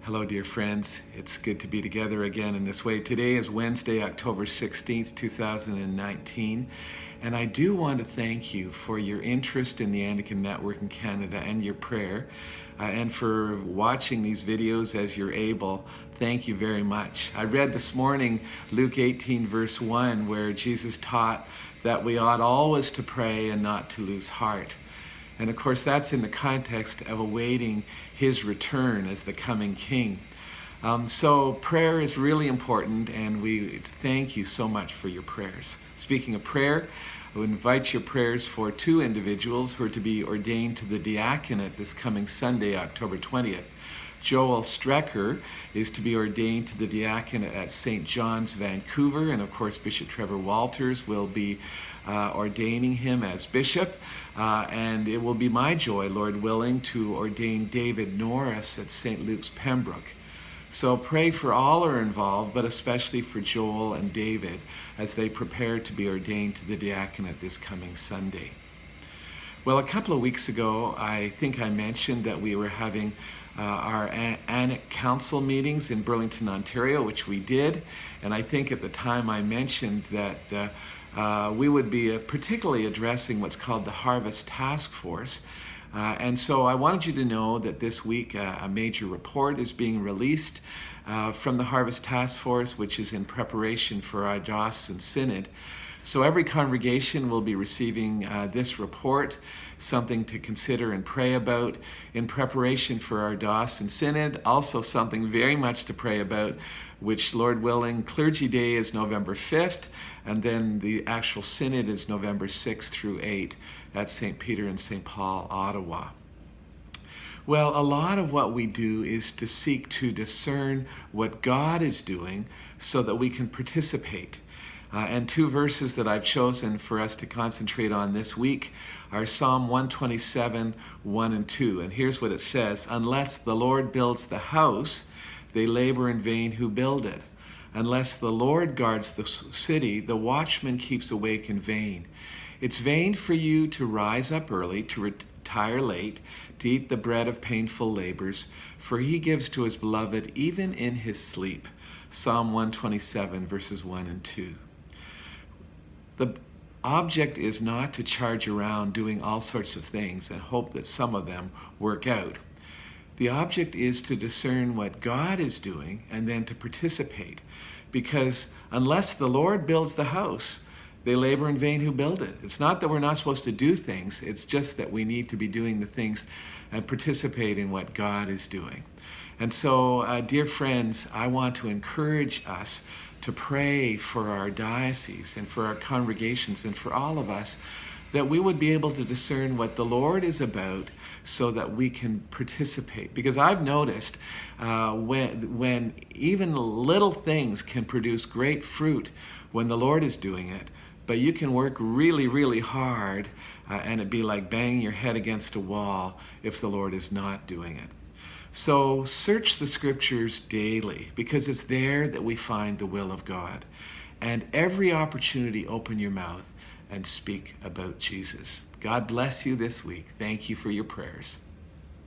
Hello, dear friends. It's good to be together again in this way. Today is Wednesday, October 16th, 2019. And I do want to thank you for your interest in the Anglican Network in Canada and your prayer, and for watching these videos as you're able. Thank you very much. I read this morning Luke 18, verse 1, where Jesus taught that we ought always to pray and not to lose heart. And of course, that's in the context of awaiting his return as the coming king. So prayer is really important, and we thank you so much for your prayers. Speaking of prayer, I would invite your prayers for two individuals who are to be ordained to the diaconate this coming Sunday, October 20th. Joel Strecker is to be ordained to the diaconate at St. John's, Vancouver, and of course Bishop Trevor Walters will be ordaining him as bishop, and it will be my joy, Lord willing, to ordain David Norris at St. Luke's, Pembroke. So pray for all who are involved, but especially for Joel and David as they prepare to be ordained to the diaconate this coming Sunday. Well, a couple of weeks ago, I think I mentioned that we were having our ANIC council meetings in Burlington, Ontario, which we did. And I think at the time I mentioned that we would be particularly addressing what's called the Harvest Task Force. And so I wanted you to know that this week a major report is being released from the Harvest Task Force, which is in preparation for our diocesan synod. So every congregation will be receiving this report, something to consider and pray about in preparation for our diocesan synod. Also something very much to pray about, which, Lord willing, Clergy Day is November 5th, and then the actual synod is November 6th through 8th at St. Peter and St. Paul, Ottawa. Well, a lot of what we do is to seek to discern what God is doing so that we can participate. And two verses that I've chosen for us to concentrate on this week are Psalm 127, 1 and 2. And here's what it says: "Unless the Lord builds the house, they labor in vain who build it. Unless the Lord guards the city, the watchman keeps awake in vain. It's vain for you to rise up early, to retire late, to eat the bread of painful labors, for he gives to his beloved even in his sleep." Psalm 127, verses 1 and 2. The object is not to charge around doing all sorts of things and hope that some of them work out. The object is to discern what God is doing and then to participate. Because unless the Lord builds the house, they labor in vain who build it. It's not that we're not supposed to do things, it's just that we need to be doing the things and participate in what God is doing. And so, dear friends, I want to encourage us to pray for our diocese and for our congregations and for all of us, that we would be able to discern what the Lord is about so that we can participate. Because I've noticed when even little things can produce great fruit when the Lord is doing it, but you can work really, really hard and it'd be like banging your head against a wall if the Lord is not doing it. So search the scriptures daily, because it's there that we find the will of God. And every opportunity, open your mouth and speak about Jesus. God bless you this week. Thank you for your prayers.